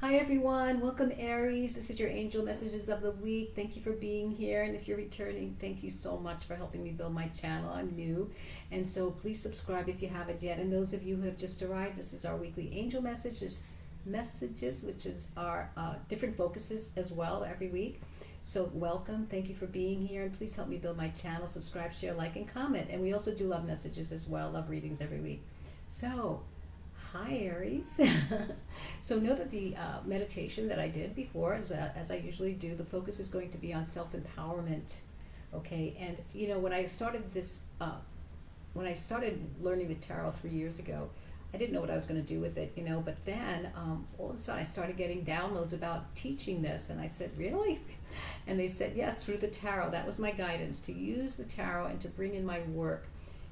Hi everyone, welcome Aries. This is your angel messages of the week. Thank you for being here, and if you're returning, thank you so much for helping me build my channel. I'm new, and so please subscribe if you haven't yet. And those of you who have just arrived, this is our weekly angel messages, which is our different focuses as well every week. So welcome, thank you for being here, and please help me build my channel. Subscribe, share, like, and comment. And we also do love messages as well, love readings every week. So hi Aries. So know that the meditation that I did before, as I usually do, the focus is going to be on self-empowerment. Okay, and you know, when I started learning the tarot 3 years ago, I didn't know what I was going to do with it, you know, but then all of a sudden I started getting downloads about teaching this, and I said, really? And they said, yes, through the tarot. That was my guidance, to use the tarot and to bring in my work.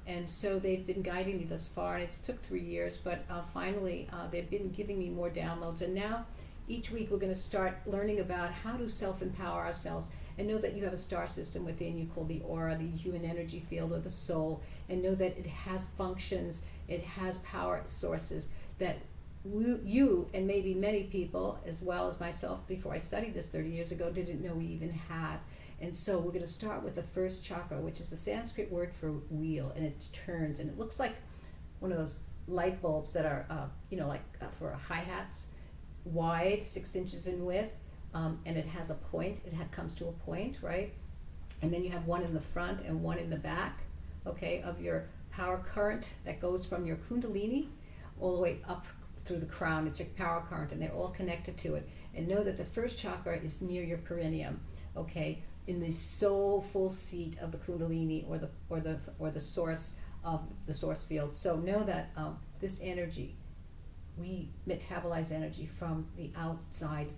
And so they've been guiding me thus far, and it's took 3 years, but finally they've been giving me more downloads. And now each week we're going to start learning about how to self-empower ourselves, and know that you have a star system within you called the aura, the human energy field, or the soul, and know that it has functions, it has power sources that you and maybe many people, as well as myself before I studied this 30 years ago, didn't know we even had. And so we're going to start with the first chakra, which is the Sanskrit word for wheel, and it turns, and it looks like one of those light bulbs that are, for hi-hats, wide, 6 inches in width, and it has a point. It comes to a point, right? And then you have one in the front and one in the back, okay, of your power current that goes from your kundalini all the way up through the crown. It's your power current, and they're all connected to it. And know that the first chakra is near your perineum, okay, in the soulful seat of the kundalini, or the source of the source field. So know that this energy, we metabolize energy from the outside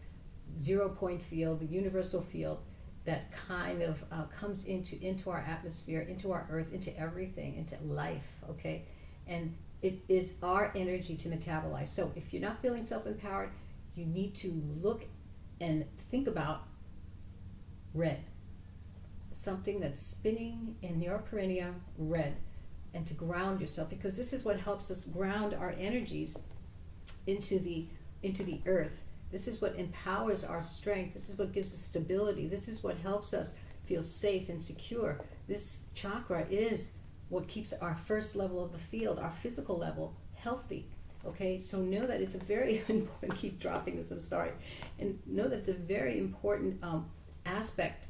0 point field, the universal field that kind of comes into our atmosphere, into our earth, into everything, into life, okay? And it is our energy to metabolize. So if you're not feeling self-empowered, you need to look and think about red. Something that's spinning in your perineum, red, and to ground yourself, because this is what helps us ground our energies into the earth. This is what empowers our strength. This is what gives us stability. This is what helps us feel safe and secure. This chakra is what keeps our first level of the field, our physical level, healthy. Okay, so know that it's a very important, keep dropping this, I'm sorry, and know that it's a very important aspect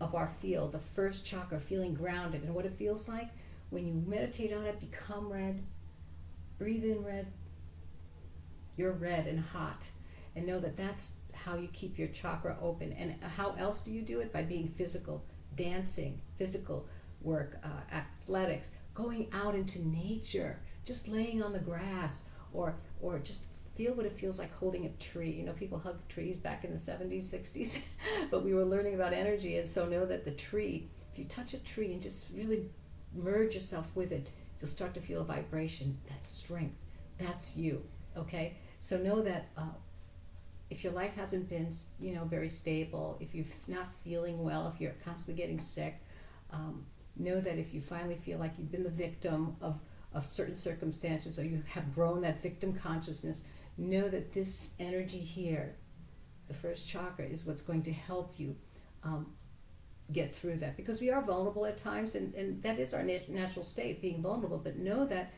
of our field, the first chakra, feeling grounded. And what it feels like when you meditate on it, become red, breathe in red, you're red and hot. And know that that's how you keep your chakra open. And how else do you do it? By being physical, dancing, physical work, athletics, going out into nature, just laying on the grass, or just feel what it feels like holding a tree. You know, people hugged trees back in the 70s, 60s, but we were learning about energy. And so know that the tree, if you touch a tree and just really merge yourself with it, you'll start to feel a vibration. That's strength. That's you, okay? So know that if your life hasn't been, very stable, if you're not feeling well, if you're constantly getting sick, know that if you finally feel like you've been the victim of certain circumstances, or you have grown that victim consciousness, know that this energy here, the first chakra, is what's going to help you get through that. Because we are vulnerable at times, and that is our natural state, being vulnerable. But know that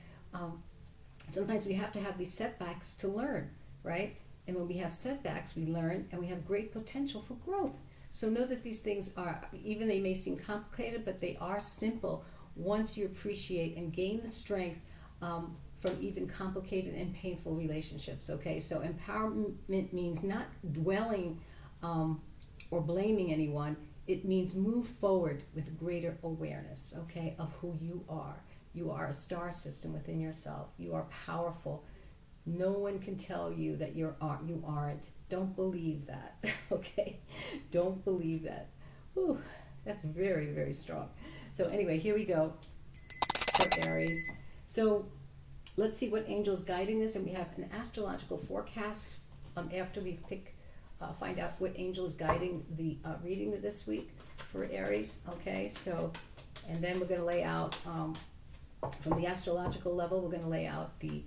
sometimes we have to have these setbacks to learn, right? And when we have setbacks, we learn, and we have great potential for growth. So know that these things are, even they may seem complicated, but they are simple once you appreciate and gain the strength from even complicated and painful relationships, okay? So empowerment means not dwelling or blaming anyone. It means move forward with greater awareness, okay, of who you are. You are a star system within yourself. You are powerful. No one can tell you that you aren't. Don't believe that, okay? Don't believe that. Whew, that's very, very strong. So anyway, here we go for Aries. So let's see what angel is guiding this, and we have an astrological forecast after we find out what angel is guiding the reading this week for Aries, okay? So, and then we're going to lay out, from the astrological level, we're going to lay out the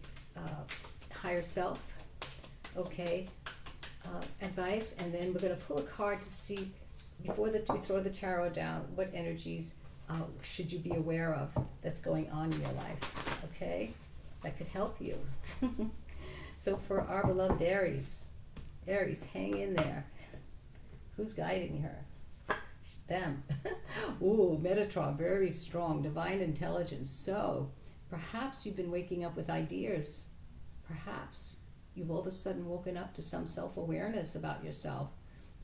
higher self, okay? advice, and then we're going to pull a card to see, before we throw the tarot down, what energies should you be aware of that's going on in your life, okay? That could help you. So for our beloved Aries, hang in there. Who's guiding her? Them. Ooh, Metatron, very strong, divine intelligence. So perhaps you've been waking up with ideas. Perhaps you've all of a sudden woken up to some self-awareness about yourself.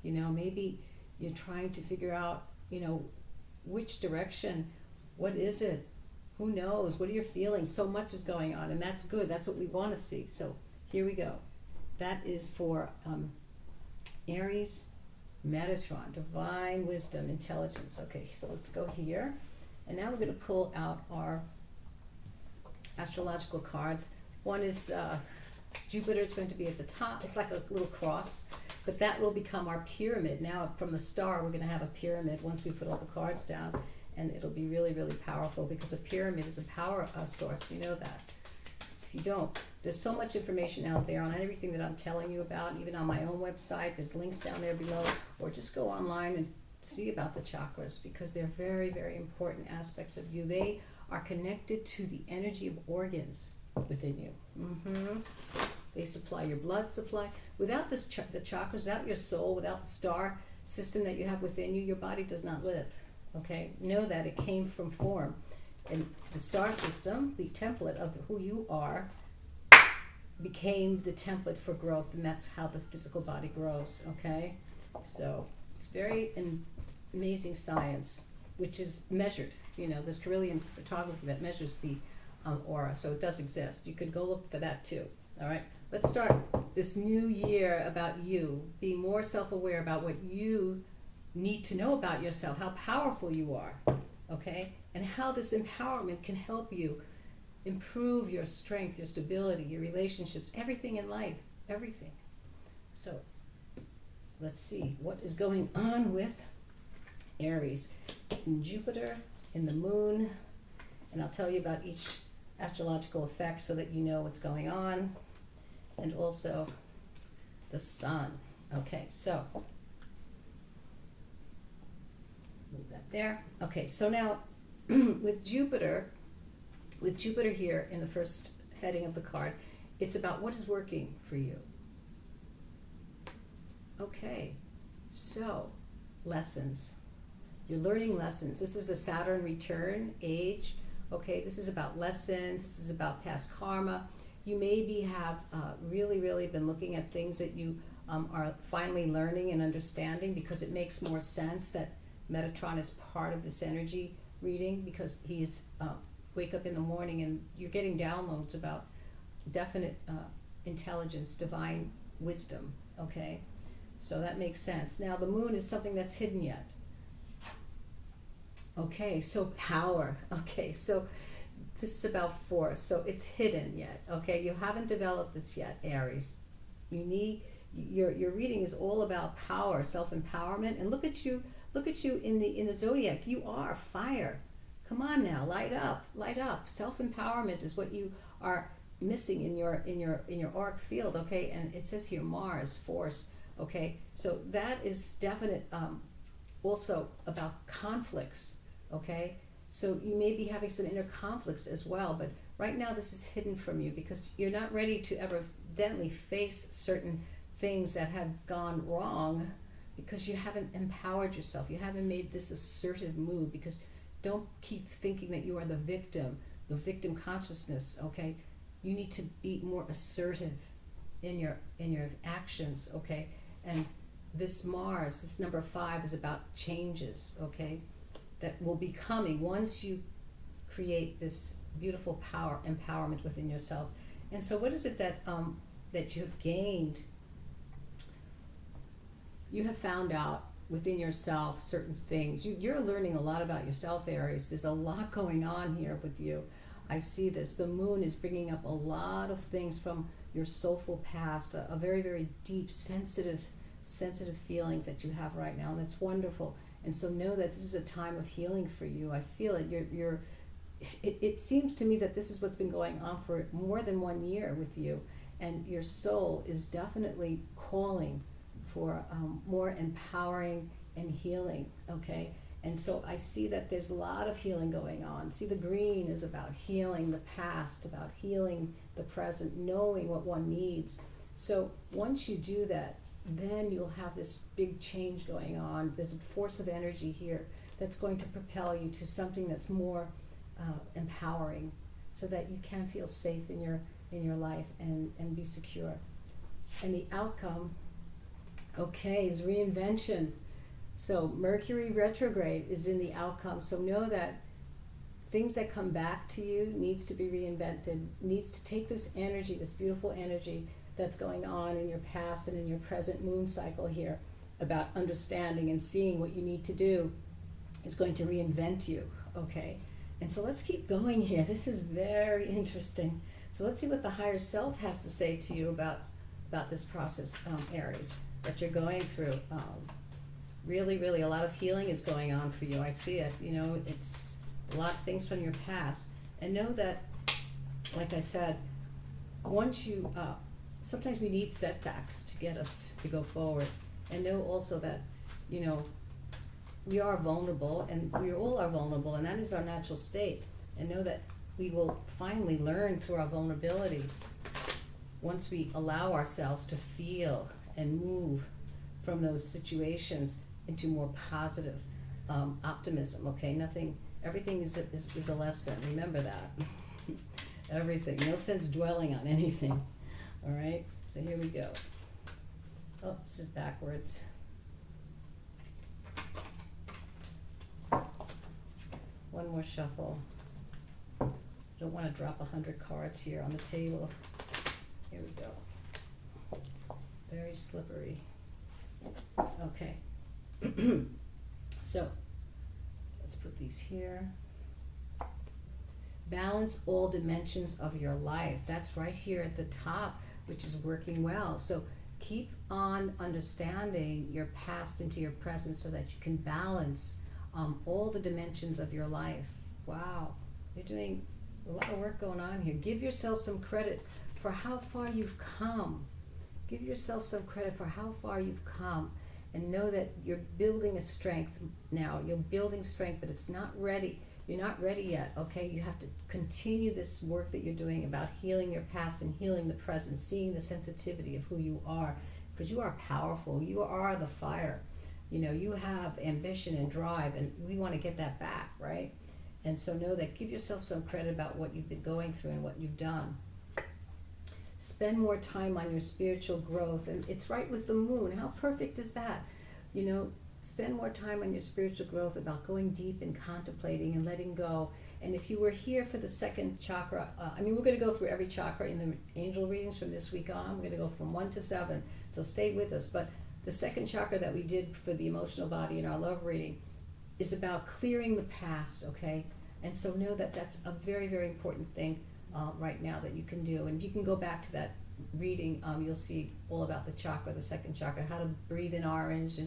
You know, maybe you're trying to figure out, you know, which direction, what is it? Who knows? What are your feelings? So much is going on, and that's good. That's what we want to see. So here we go. That is for Aries, Metatron, divine wisdom, intelligence. Okay, so let's go here. And now we're going to pull out our astrological cards. One is Jupiter is going to be at the top. It's like a little cross, but that will become our pyramid. Now from the star, we're going to have a pyramid once we put all the cards down, and it'll be really, really powerful, because a pyramid is a power source. You know that. If you don't, there's so much information out there on everything that I'm telling you about, even on my own website. There's links down there below, or just go online and see about the chakras, because they're very, very important aspects of you. They are connected to the energy of organs within you. They supply your blood supply. Without this the chakras, without your soul, without the star system that you have within you, your body does not live. Okay? Know that it came from form. And the star system, the template of who you are, became the template for growth, and that's how the physical body grows. Okay? So it's very amazing science, which is measured. You know, there's Carillion photography that measures the aura, so it does exist. You could go look for that too. All right, let's start this new year about you, being more self-aware about what you need to know about yourself, how powerful you are, okay, and how this empowerment can help you improve your strength, your stability, your relationships, everything in life, everything. So let's see what is going on with Aries in Jupiter, in the moon, and I'll tell you about each astrological effect so that you know what's going on, and also the sun. Okay, so move that there. Okay, so now with Jupiter here in the first heading of the card, it's about what is working for you. Okay, so lessons. You're learning lessons. This is a Saturn return age. Okay, this is about lessons. This is about past karma. You maybe have really, really been looking at things that you are finally learning and understanding, because it makes more sense that Metatron is part of this energy reading, because he's wake up in the morning and you're getting downloads about definite intelligence, divine wisdom. Okay, so that makes sense. Now the moon is something that's hidden yet. Okay, so power. Okay, so this is about force. So it's hidden yet. Okay, you haven't developed this yet, Aries. You need your reading is all about power, self-empowerment. And look at you in the Zodiac. You are fire. Come on now, light up, light up. Self-empowerment is what you are missing in your auric field. Okay, and it says here Mars, force. Okay, so that is definite. Also about conflicts. Okay, so you may be having some inner conflicts as well, but right now this is hidden from you because you're not ready to evidently face certain things that have gone wrong, because you haven't empowered yourself. You haven't made this assertive move, because don't keep thinking that you are the victim consciousness. Okay, you need to be more assertive in your actions. Okay, and this Mars, this number 5, is about changes. Okay, that will be coming once you create this beautiful power, empowerment within yourself. And so what is it that that you have gained? You have found out within yourself certain things. You're learning a lot about yourself, Aries. There's a lot going on here with you. I see this. The moon is bringing up a lot of things from your soulful past, a very, very deep, sensitive feelings that you have right now, and that's wonderful. And so know that this is a time of healing for you. I feel it. It seems to me that this is what's been going on for more than 1 year with you, and your soul is definitely calling for more empowering and healing, okay? And so I see that there's a lot of healing going on. See, the green is about healing the past, about healing the present, knowing what one needs. So once you do that, then you'll have this big change going on. There's a force of energy here that's going to propel you to something that's more empowering, so that you can feel safe in your life and be secure. And the outcome, okay, is reinvention. So Mercury retrograde is in the outcome. So know that things that come back to you needs to be reinvented, needs to take this energy, this beautiful energy that's going on in your past and in your present moon cycle here about understanding and seeing what you need to do is going to reinvent you, okay? And so let's keep going here. This is very interesting. So let's see what the higher self has to say to you about this process, Aries, that you're going through. Really, really, a lot of healing is going on for you. I see it. You know, it's a lot of things from your past. And know that, like I said, once you, sometimes we need setbacks to get us to go forward. And know also that, you know, we are vulnerable, and we all are vulnerable, and that is our natural state. And know that we will finally learn through our vulnerability once we allow ourselves to feel and move from those situations into more positive optimism, okay? Everything is a lesson, remember that. Everything, no sense dwelling on anything, all right? So here we go. Oh, this is backwards. One more shuffle. Don't want to drop 100 cards here on the table. Here we go. Very slippery. Okay. So, let's put these here. Balance all dimensions of your life. That's right here at the top, which is working well. So keep on understanding your past into your present so that you can balance all the dimensions of your life. Wow, you're doing a lot of work going on here. Give yourself some credit for how far you've come. Give yourself some credit for how far you've come, and know that you're building a strength now. You're building strength, but it's not ready. You're not ready yet, okay? You have to continue this work that you're doing about healing your past and healing the present, seeing the sensitivity of who you are, because you are powerful. You are the fire. You know, you have ambition and drive, and we want to get that back, right? And so know that, give yourself some credit about what you've been going through and what you've done. Spend more time on your spiritual growth, and it's right with the moon. How perfect is that? You know, spend more time on your spiritual growth, about going deep and contemplating and letting go. And if you were here for the second chakra, we're going to go through every chakra in the angel readings from this week on. We're going to go from 1 to 7, so stay with us. But the second chakra that we did for the emotional body in our love reading is about clearing the past, okay? And so know that that's a very, very important thing right now that you can do. And you can go back to that reading. You'll see all about the chakra, the second chakra, how to breathe in orange,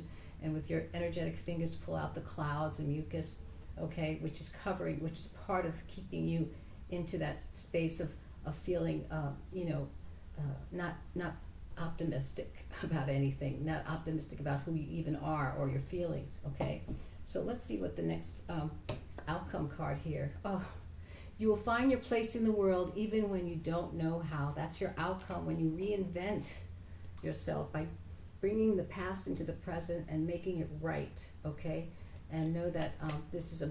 and with your energetic fingers pull out the clouds and mucus, okay, which is part of keeping you into that space of feeling, not optimistic about anything, not optimistic about who you even are or your feelings, okay? So let's see what the next outcome card here. Oh, you will find your place in the world even when you don't know how. That's your outcome when you reinvent yourself by bringing the past into the present and making it right, okay? And know that this is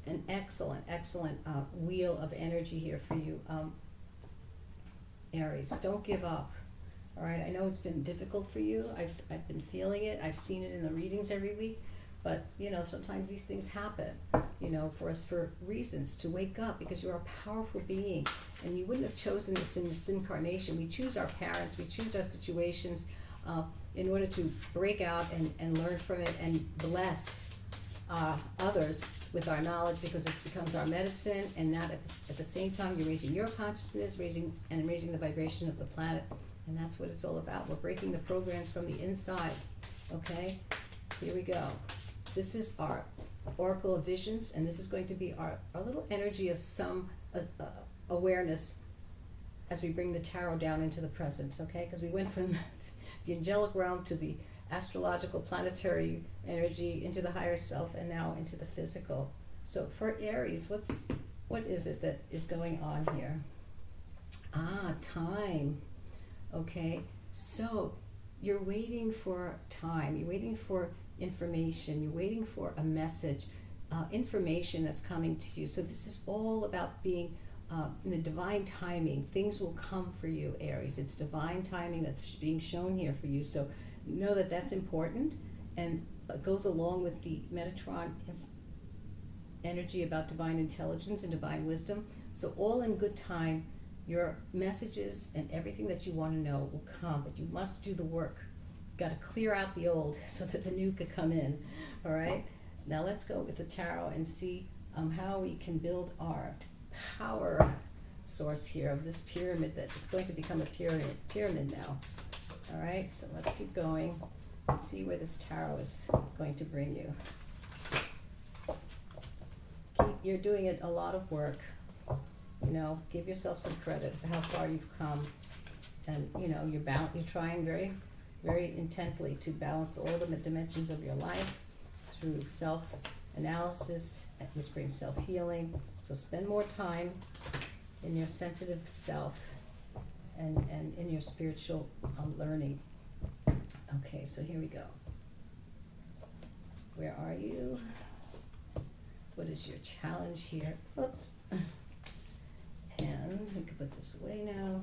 an excellent wheel of energy here for you, Aries. Don't give up. All right, I know it's been difficult for you. I've been feeling it. I've seen it in the readings every week. But, you know, sometimes these things happen, you know, for us for reasons to wake up, because you're a powerful being. And you wouldn't have chosen this in this incarnation. We choose our parents. We choose our situations in order to break out and learn from it and bless others with our knowledge, because it becomes our medicine. And that at the same time, you're raising your consciousness, raising the vibration of the planet. And that's what it's all about. We're breaking the programs from the inside. Okay? Here we go. This is our Oracle of Visions, and this is going to be our little energy of some awareness as we bring the tarot down into the present, okay? Because we went from the angelic realm to the astrological planetary energy into the higher self and now into the physical. So for Aries, what is it that is going on here? Time. Okay, so you're waiting for time, you're waiting for information, you're waiting for a message, information that's coming to you. So this is all about being in the divine timing. Things will come for you, Aries. It's divine timing that's being shown here for you. So know that that's important, and it goes along with the Metatron energy about divine intelligence and divine wisdom. So all in good time, your messages and everything that you want to know will come, but you must do the work. You've got to clear out the old so that the new could come in. All right? Now let's go with the tarot and see how we can build our power source here of this pyramid that is going to become a pyramid now. All right, so let's keep going and see where this tarot is going to bring you. You're doing a lot of work. You know, give yourself some credit for how far you've come, and you know you're trying very, very intently to balance all the dimensions of your life through self-analysis, which brings self-healing. So spend more time in your sensitive self and in your spiritual learning. Okay, so here we go. Where are you? What is your challenge here? Oops. And we can put this away now.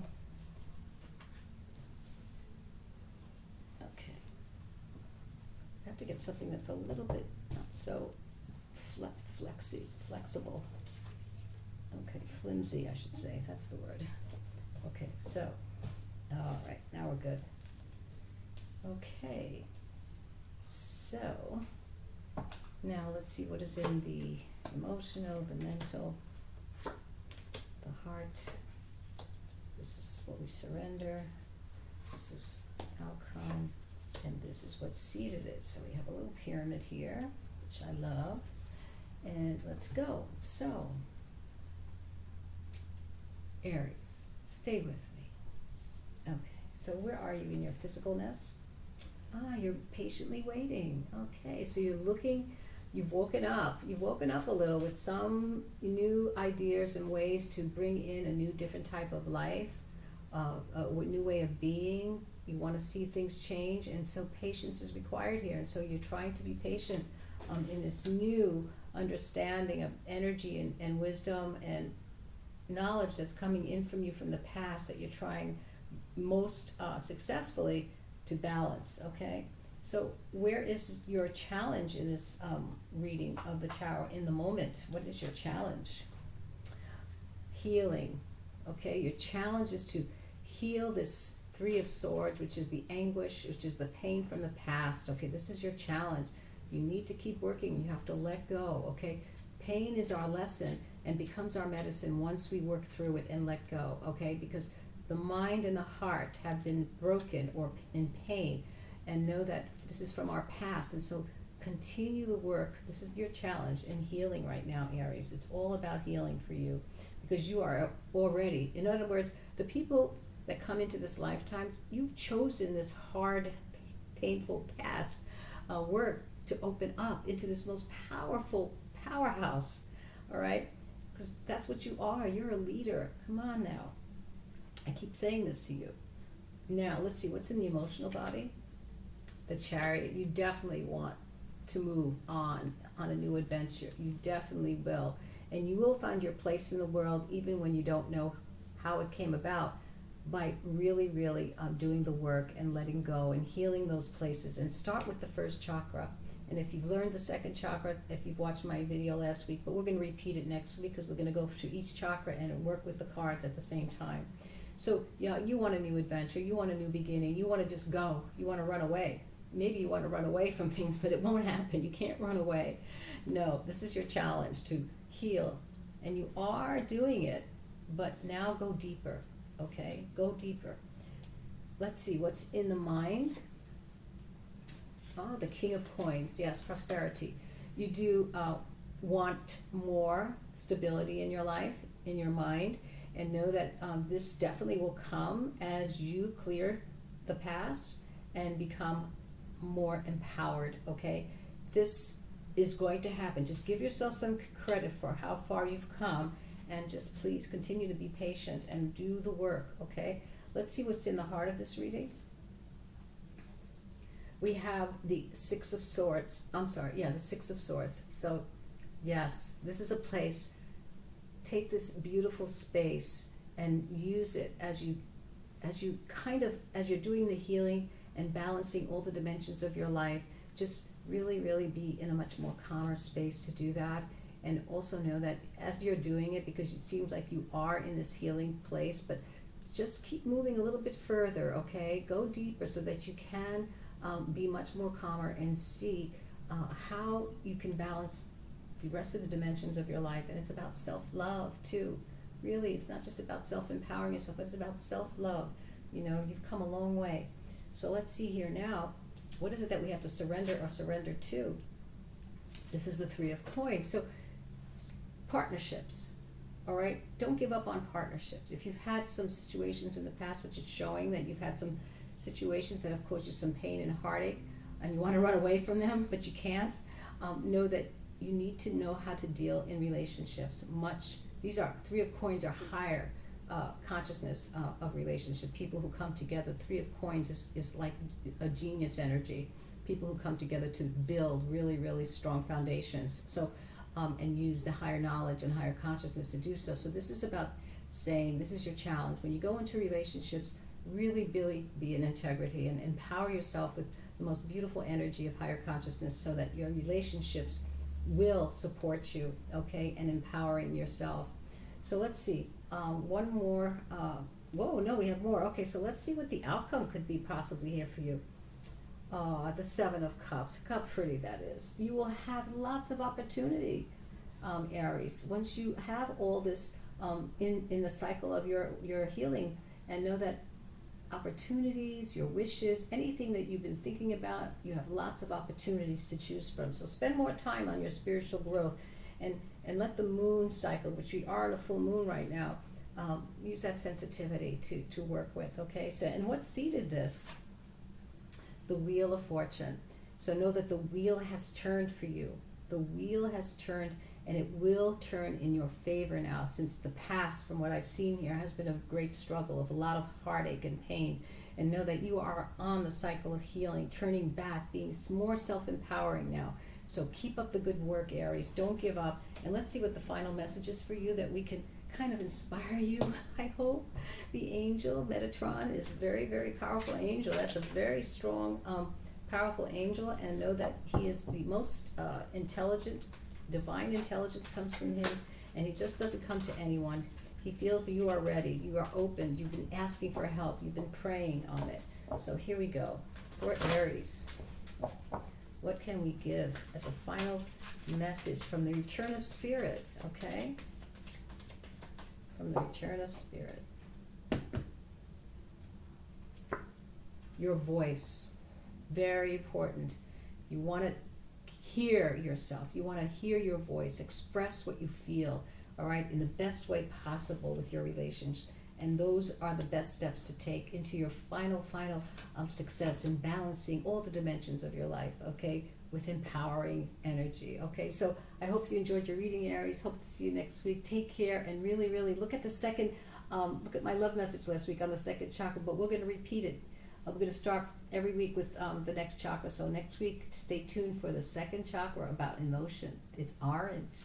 Okay. I have to get something that's a little bit not so flexible. Okay, flimsy, I should say. That's the word. Okay, so, all right, now we're good. Okay, so now let's see what is in the emotional, the mental, the heart. This is what we surrender. This is outcome, and this is what seeded it. So we have a little pyramid here, which I love. And let's go. So, Aries, stay with me. Okay, so where are you in your physicalness? You're patiently waiting. Okay, so you're looking, you've woken up a little with some new ideas and ways to bring in a new, different type of life, a new way of being. You want to see things change, and so patience is required here. And so you're trying to be patient in this new understanding of energy and wisdom and knowledge that's coming in from you from the past that you're trying most successfully to balance. Okay, so where is your challenge in this reading of the tarot in the moment? What is your challenge? Healing. Okay, your challenge is to heal this Three of Swords, which is the anguish, which is the pain from the past. Okay, this is your challenge. You need to keep working. You have to let go. Okay, pain is our lesson and becomes our medicine once we work through it and let go. Okay, because the mind and the heart have been broken or in pain, and know that this is from our past. And so continue the work. This is your challenge in healing right now, Aries. It's all about healing for you because you are already, in other words, the people that come into this lifetime, you've chosen this hard, painful past work to open up into this most powerful powerhouse, all right? Because that's what you are. You're a leader. Come on now. I keep saying this to you. Now, let's see, what's in the emotional body? The Chariot. You definitely want to move on a new adventure. You definitely will. And you will find your place in the world even when you don't know how it came about, by really, really doing the work and letting go and healing those places. And start with the first chakra. And if you've learned the second chakra, if you've watched my video last week, but we're going to repeat it next week because we're going to go through each chakra and work with the cards at the same time. So, yeah, you want a new adventure, you want a new beginning, you want to just go, you want to run away. Maybe you want to run away from things, but it won't happen. You can't run away. No, this is your challenge, to heal. And you are doing it, but now go deeper, okay? Go deeper. Let's see, what's in the mind? Oh, the King of Coins. Yes, prosperity. You do want more stability in your life, in your mind, and know that this definitely will come as you clear the past and become more empowered, okay? This is going to happen. Just give yourself some credit for how far you've come, and just please continue to be patient and do the work, okay? Let's see what's in the heart of this reading. We have the Six of Swords. The Six of Swords. So, yes, this is a place. Take this beautiful space and use it as you're doing the healing and balancing all the dimensions of your life. Just really, really be in a much more calmer space to do that. And also know that as you're doing it, because it seems like you are in this healing place, but just keep moving a little bit further, okay? Go deeper so that you can be much more calmer and see how you can balance the rest of the dimensions of your life. And it's about self-love too. Really, it's not just about self-empowering yourself, but it's about self-love. You know, you've come a long way. So let's see here now. What is it that we have to surrender or surrender to? This is the Three of Coins. So partnerships, all right? Don't give up on partnerships. If you've had some situations in the past which is showing that you've had some situations that have caused you some pain and heartache, and you want to run away from them, but you can't, know that you need to know how to deal in relationships. These are Three of Coins are higher consciousness of relationship. People who come together. Three of Coins is like a genius energy. People who come together to build really, really strong foundations. So, and use the higher knowledge and higher consciousness to do so. So this is about saying, this is your challenge. When you go into relationships, really be in integrity and empower yourself with the most beautiful energy of higher consciousness so that your relationships will support you, okay, and empowering yourself. So let's see, one more, we have more. Okay, so let's see what the outcome could be possibly here for you. The Seven of Cups. Look how pretty that is. You will have lots of opportunity, Aries. Once you have all this in the cycle of your healing, and know that opportunities, your wishes, anything that you've been thinking about, you have lots of opportunities to choose from. So spend more time on your spiritual growth, and let the moon cycle, which we are in a full moon right now, use that sensitivity to work with, okay? So, and what seeded this? The Wheel of Fortune. So know that the wheel has turned for you. The wheel has turned, and it will turn in your favor now, since the past, from what I've seen here, has been a great struggle of a lot of heartache and pain. And know that you are on the cycle of healing, turning back, being more self-empowering now. So keep up the good work, Aries. Don't give up. And let's see what the final message is for you, that we can kind of inspire you, I hope. The angel, Metatron, is a very, very powerful angel. That's a very strong, powerful angel. And know that he is the most intelligent. Divine intelligence comes from him. And he just doesn't come to anyone. He feels you are ready. You are open. You've been asking for help. You've been praying on it. So here we go. For Aries, what can we give as a final message from the Return of Spirit, okay? From the Return of Spirit. Your voice, very important. You want to hear yourself. You want to hear your voice. Express what you feel, all right, in the best way possible with your relations. And those are the best steps to take into your final success in balancing all the dimensions of your life, okay, with empowering energy, okay? So I hope you enjoyed your reading, Aries. Hope to see you next week. Take care, and really, really look at the second, look at my love message last week on the second chakra, but we're going to repeat it. We're going to start every week with the next chakra. So next week, stay tuned for the second chakra about emotion. It's orange.